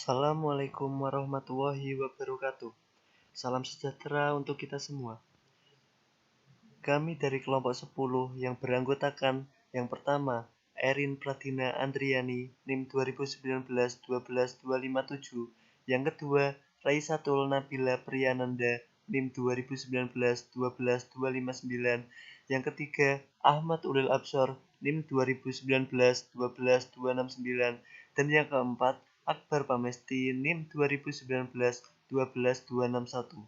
Assalamualaikum warahmatullahi wabarakatuh. Salam sejahtera untuk kita semua. Kami dari kelompok 10 yang beranggotakan yang pertama, Erin Pradina Andriani, NIM 2019-12257. Yang kedua, Raisatul Nabila Priyananda, NIM 2019-12259. Yang ketiga, Ahmad Ulil Absor, NIM 2019-12269. Dan yang keempat, Akbar Pamesti, NIM 2019-12261.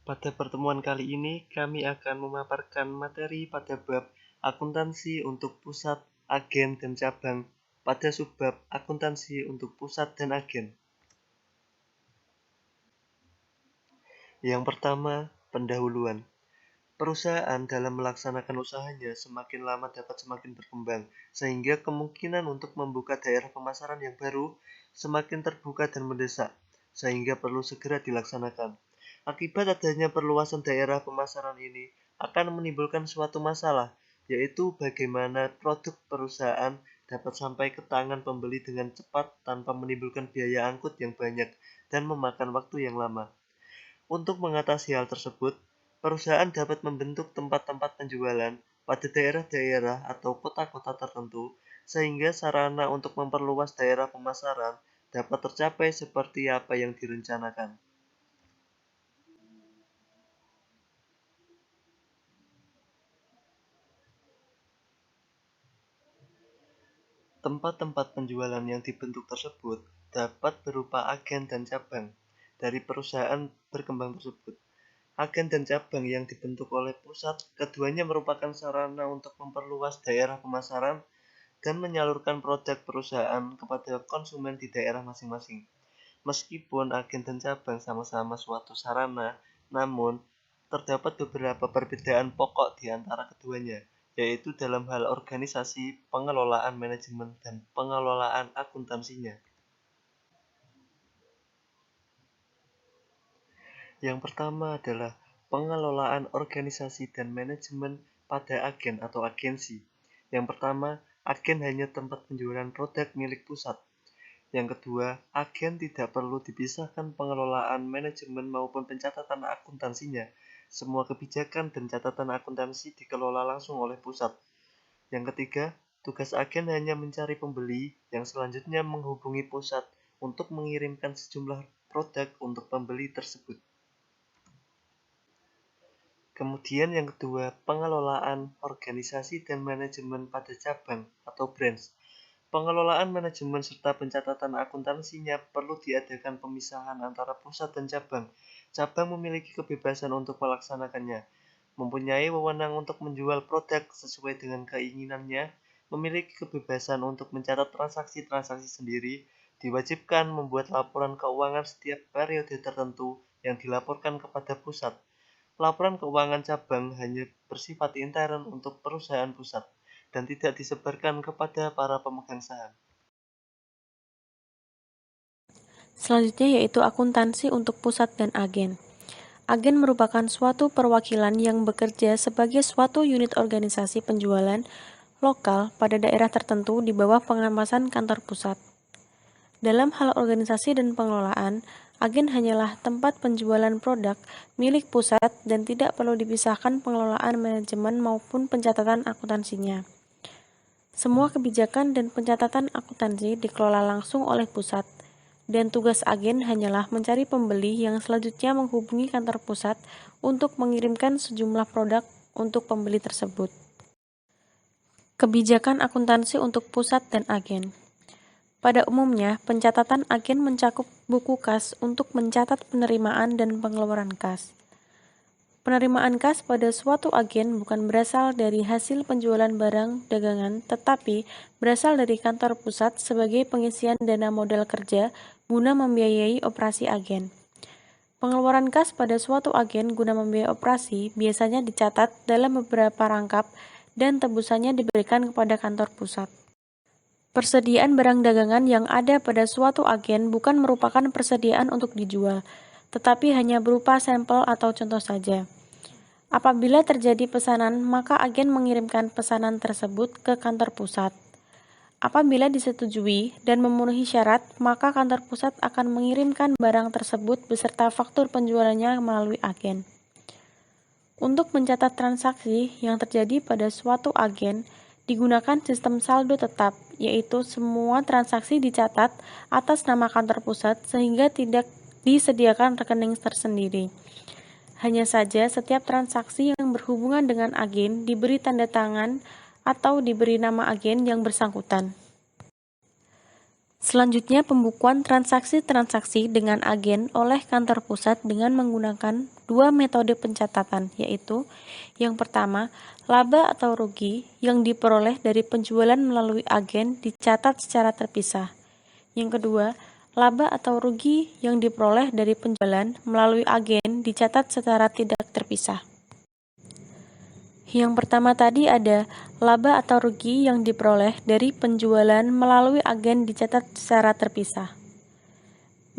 Pada pertemuan kali ini, kami akan memaparkan materi pada bab akuntansi untuk pusat, agen, dan cabang pada subbab akuntansi untuk pusat dan agen. Yang pertama, pendahuluan. Perusahaan dalam melaksanakan usahanya semakin lama dapat semakin berkembang, sehingga kemungkinan untuk membuka daerah pemasaran yang baru semakin terbuka dan mendesak, sehingga perlu segera dilaksanakan. Akibat adanya perluasan daerah pemasaran ini akan menimbulkan suatu masalah, yaitu bagaimana produk perusahaan dapat sampai ke tangan pembeli dengan cepat tanpa menimbulkan biaya angkut yang banyak dan memakan waktu yang lama. Untuk mengatasi hal tersebut, perusahaan dapat membentuk tempat-tempat penjualan pada daerah-daerah atau kota-kota tertentu, sehingga sarana untuk memperluas daerah pemasaran dapat tercapai seperti apa yang direncanakan. Tempat-tempat penjualan yang dibentuk tersebut dapat berupa agen dan cabang dari perusahaan berkembang tersebut. Agen dan cabang yang dibentuk oleh pusat, keduanya merupakan sarana untuk memperluas daerah pemasaran dan menyalurkan produk perusahaan kepada konsumen di daerah masing-masing. Meskipun agen dan cabang sama-sama suatu sarana, namun terdapat beberapa perbedaan pokok di antara keduanya, yaitu dalam hal organisasi, pengelolaan manajemen, dan pengelolaan akuntansinya. Yang pertama adalah pengelolaan organisasi dan manajemen pada agen atau agensi. Yang pertama, agen hanya tempat penjualan produk milik pusat. Yang kedua, agen tidak perlu dipisahkan pengelolaan manajemen maupun pencatatan akuntansinya. Semua kebijakan dan catatan akuntansi dikelola langsung oleh pusat. Yang ketiga, tugas agen hanya mencari pembeli yang selanjutnya menghubungi pusat untuk mengirimkan sejumlah produk untuk pembeli tersebut. Kemudian yang kedua, pengelolaan organisasi dan manajemen pada cabang atau branch. Pengelolaan manajemen serta pencatatan akuntansinya perlu diadakan pemisahan antara pusat dan cabang. Cabang memiliki kebebasan untuk melaksanakannya, mempunyai wewenang untuk menjual produk sesuai dengan keinginannya, memiliki kebebasan untuk mencatat transaksi-transaksi sendiri, diwajibkan membuat laporan keuangan setiap periode tertentu yang dilaporkan kepada pusat. Laporan keuangan cabang hanya bersifat intern untuk perusahaan pusat dan tidak disebarkan kepada para pemegang saham. Selanjutnya yaitu akuntansi untuk pusat dan agen. Agen merupakan suatu perwakilan yang bekerja sebagai suatu unit organisasi penjualan lokal pada daerah tertentu di bawah pengawasan kantor pusat. Dalam hal organisasi dan pengelolaan, agen hanyalah tempat penjualan produk milik pusat dan tidak perlu dipisahkan pengelolaan manajemen maupun pencatatan akuntansinya. Semua kebijakan dan pencatatan akuntansi dikelola langsung oleh pusat, dan tugas agen hanyalah mencari pembeli yang selanjutnya menghubungi kantor pusat untuk mengirimkan sejumlah produk untuk pembeli tersebut. Kebijakan akuntansi untuk pusat dan agen. Pada umumnya, pencatatan agen mencakup buku kas untuk mencatat penerimaan dan pengeluaran kas. Penerimaan kas pada suatu agen bukan berasal dari hasil penjualan barang dagangan, tetapi berasal dari kantor pusat sebagai pengisian dana modal kerja guna membiayai operasi agen. Pengeluaran kas pada suatu agen guna membiayai operasi biasanya dicatat dalam beberapa rangkap dan tebusannya diberikan kepada kantor pusat. Persediaan barang dagangan yang ada pada suatu agen bukan merupakan persediaan untuk dijual, tetapi hanya berupa sampel atau contoh saja. Apabila terjadi pesanan, maka agen mengirimkan pesanan tersebut ke kantor pusat. Apabila disetujui dan memenuhi syarat, maka kantor pusat akan mengirimkan barang tersebut beserta faktur penjualannya melalui agen. Untuk mencatat transaksi yang terjadi pada suatu agen, digunakan sistem saldo tetap, yaitu semua transaksi dicatat atas nama kantor pusat sehingga tidak disediakan rekening tersendiri. Hanya saja setiap transaksi yang berhubungan dengan agen diberi tanda tangan atau diberi nama agen yang bersangkutan. Selanjutnya, pembukuan transaksi-transaksi dengan agen oleh kantor pusat dengan menggunakan dua metode pencatatan, yaitu yang pertama, laba atau rugi yang diperoleh dari penjualan melalui agen dicatat secara terpisah. Yang kedua, laba atau rugi yang diperoleh dari penjualan melalui agen dicatat secara tidak terpisah. Yang pertama tadi ada laba atau rugi yang diperoleh dari penjualan melalui agen dicatat secara terpisah.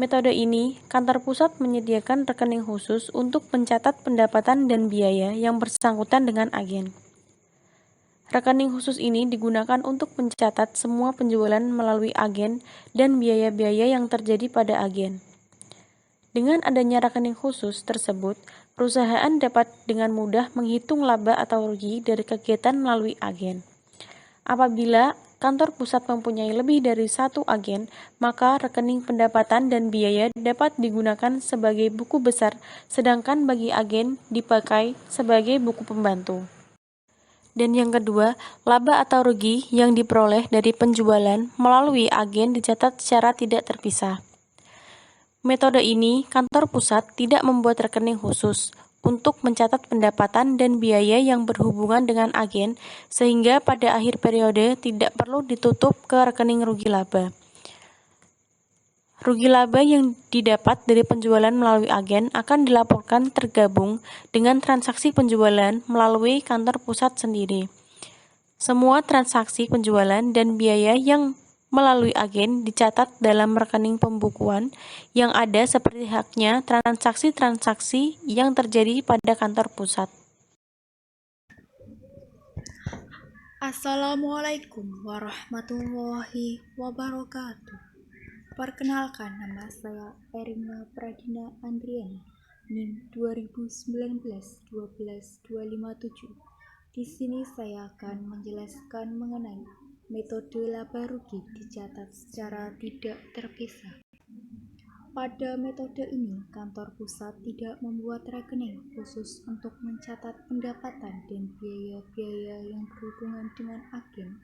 Metode ini, kantor pusat menyediakan rekening khusus untuk mencatat pendapatan dan biaya yang bersangkutan dengan agen. Rekening khusus ini digunakan untuk mencatat semua penjualan melalui agen dan biaya-biaya yang terjadi pada agen. Dengan adanya rekening khusus tersebut, perusahaan dapat dengan mudah menghitung laba atau rugi dari kegiatan melalui agen. Apabila kantor pusat mempunyai lebih dari satu agen, maka rekening pendapatan dan biaya dapat digunakan sebagai buku besar, sedangkan bagi agen dipakai sebagai buku pembantu. Dan yang kedua, laba atau rugi yang diperoleh dari penjualan melalui agen dicatat secara tidak terpisah. Metode ini, kantor pusat tidak membuat rekening khusus untuk mencatat pendapatan dan biaya yang berhubungan dengan agen, sehingga pada akhir periode tidak perlu ditutup ke rekening rugi laba. Rugi laba yang didapat dari penjualan melalui agen akan dilaporkan tergabung dengan transaksi penjualan melalui kantor pusat sendiri. Semua transaksi penjualan dan biaya yang melalui agen dicatat dalam rekening pembukuan yang ada seperti haknya transaksi-transaksi yang terjadi pada kantor pusat. Assalamualaikum warahmatullahi wabarakatuh. Perkenalkan, nama saya Erina Pradina Andriani, NIM 2019-12257. Di sini saya akan menjelaskan mengenai metode laba rugi dicatat secara tidak terpisah. Pada metode ini, kantor pusat tidak membuat rekening khusus untuk mencatat pendapatan dan biaya-biaya yang berhubungan dengan agen.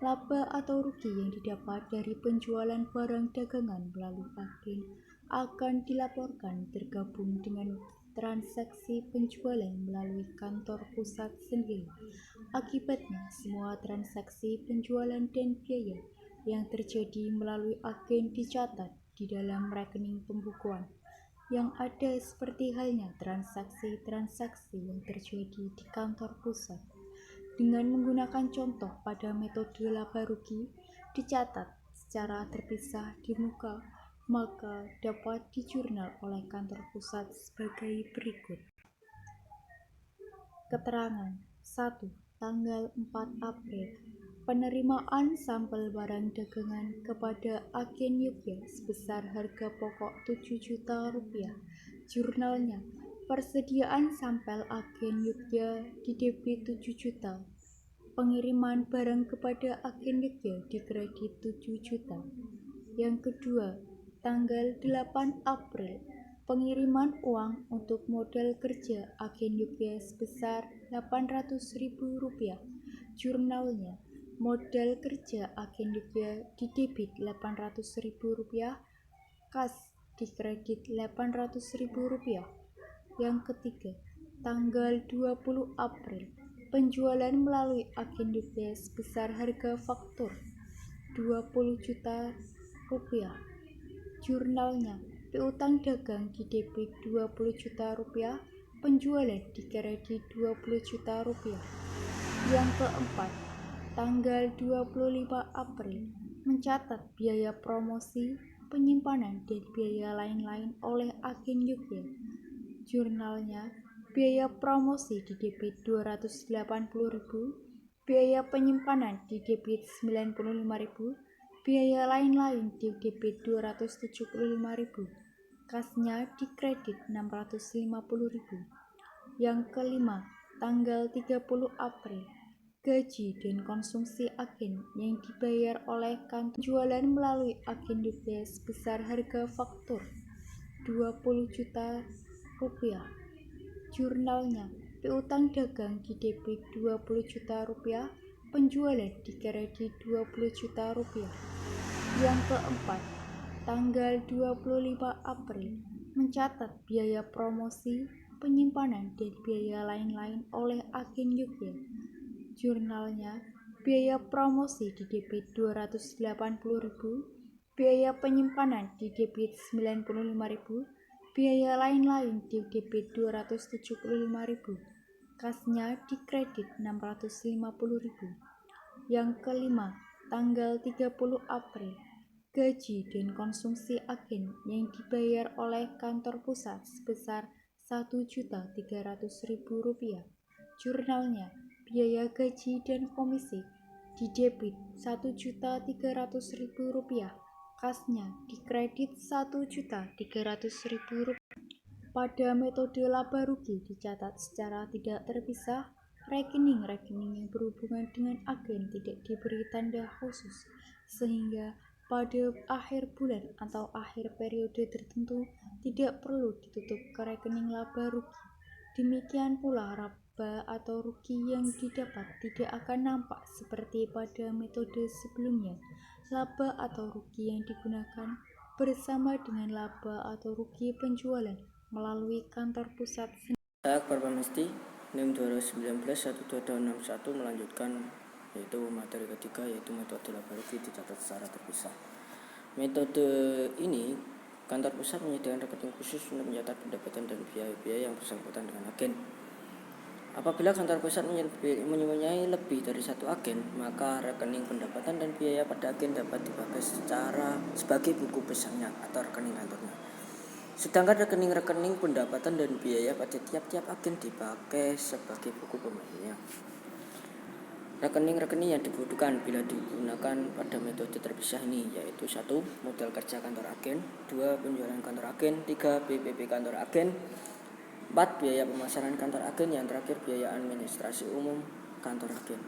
Laba atau rugi yang didapat dari penjualan barang dagangan melalui agen akan dilaporkan tergabung dengan transaksi penjualan melalui kantor pusat sendiri. Akibatnya, semua transaksi penjualan dan biaya yang terjadi melalui agen dicatat di dalam rekening pembukuan yang ada seperti halnya transaksi-transaksi yang terjadi di kantor pusat. Dengan menggunakan contoh pada metode laba rugi dicatat secara terpisah di muka, maka dapat dijurnal oleh kantor pusat sebagai berikut. Keterangan 1. Tanggal 4 April. Penerimaan sampel barang dagangan kepada agen Yogya sebesar harga pokok 7 juta rupiah. Jurnalnya, persediaan sampel agen Yogya di debit 7 juta. Pengiriman barang kepada agen Yogya di kredit 7 juta. Yang kedua, tanggal 8 April. Pengiriman uang untuk modal kerja agen Yogya sebesar Rp800.000. Jurnalnya, modal kerja agen Yogya di debit Rp800.000, kas di kredit Rp800.000. Yang ketiga, tanggal 20 April. Penjualan melalui agen Yogya sebesar harga faktur Rp20 juta. Jurnalnya, piutang dagang di debit Rp20 juta, penjualan di kredit Rp20 juta. Yang keempat, tanggal 25 April, mencatat biaya promosi, penyimpanan, dan biaya lain-lain oleh agen Yogya. Jurnalnya, biaya promosi di debit 280.000, biaya penyimpanan di debit 95.000, biaya lain-lain di debit 275.000, kasnya di kredit 650.000. Yang kelima, tanggal 30 April, gaji dan konsumsi agen yang dibayar oleh kantor penjualan melalui agen DP sebesar harga faktur 20 juta rupiah. Jurnalnya, piutang dagang di debit 20 juta rupiah, penjualan di kredit 20 juta rupiah. Yang keempat, tanggal 25 April, mencatat biaya promosi, penyimpanan, dan biaya lain-lain oleh agen Yogya. Jurnalnya, biaya promosi di debit 280.000, biaya penyimpanan di debit 95.000, biaya lain-lain di debit 275.000, kasnya di kredit 650.000. Yang kelima, tanggal 30 April, gaji dan konsumsi agen yang dibayar oleh kantor pusat sebesar Rp1.300.000. Jurnalnya, biaya gaji dan komisi di debit Rp1.300.000, kasnya di kredit Rp1.300.000. Pada metode laba rugi dicatat secara tidak terpisah. Rekening-rekening yang berhubungan dengan agen tidak diberi tanda khusus, sehingga pada akhir bulan atau akhir periode tertentu tidak perlu ditutup ke rekening laba rugi. Demikian pula laba atau rugi yang didapat tidak akan nampak seperti pada metode sebelumnya. Laba atau rugi yang digunakan bersama dengan laba atau rugi penjualan melalui kantor pusat. Saya Akbar Pamesti, NIM 2019-1261 melanjutkan yaitu materi ketiga, yaitu metode laba rugi dicatat secara terpisah. Metode ini, kantor pusat menyediakan rekening khusus untuk mencatat pendapatan dan biaya-biaya yang bersangkutan dengan agen. Apabila kantor pusat mempunyai lebih dari satu agen, maka rekening pendapatan dan biaya pada agen dapat dipakai sebagai buku besarnya atau rekening kantornya. Sedangkan rekening-rekening pendapatan dan biaya pada tiap-tiap agen dipakai sebagai buku pembagiannya. Rekening-rekening yang dibutuhkan bila digunakan pada metode terpisah ini yaitu 1. Modal kerja kantor agen, 2. Penjualan kantor agen, 3. BPP kantor agen, 4. Biaya pemasaran kantor agen, yang terakhir biaya administrasi umum kantor agen.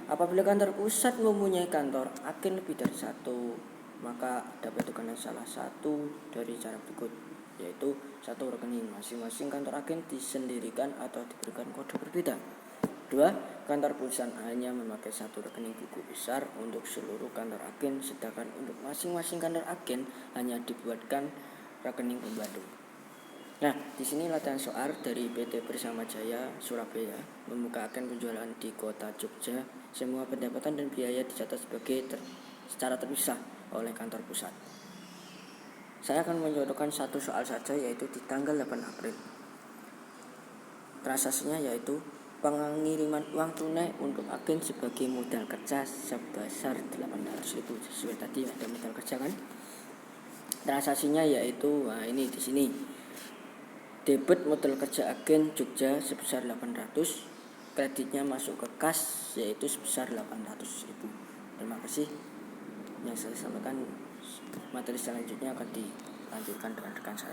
Apabila kantor pusat mempunyai kantor agen lebih dari satu, maka dapat digunakan salah satu dari cara berikut, yaitu 1. Rekening masing-masing kantor agen disendirikan atau diberikan kode berbeda. 2. Kantor pusat hanya memakai satu rekening buku besar untuk seluruh kantor agen, sedangkan untuk masing-masing kantor agen hanya dibuatkan rekening pembantu. Nah, di sini latihan soal dari PT Bersama Jaya Surabaya membuka agen penjualan di kota Jogja. Semua pendapatan dan biaya dicatat secara terpisah oleh kantor pusat. Saya akan mencontohkan satu soal saja, yaitu di tanggal 8 April. Transaksinya yaitu pengiriman uang tunai untuk agen sebagai modal kerja sebesar 800.000. Sesuai tadi ada modal kerja kan? Transaksinya yaitu ini di sini. Debit modal kerja agen Jogja sebesar 800, kreditnya masuk ke kas yaitu sebesar 800.000. Terima kasih. Yang saya sampaikan, materi selanjutnya akan dilanjutkan dengan rekan saya.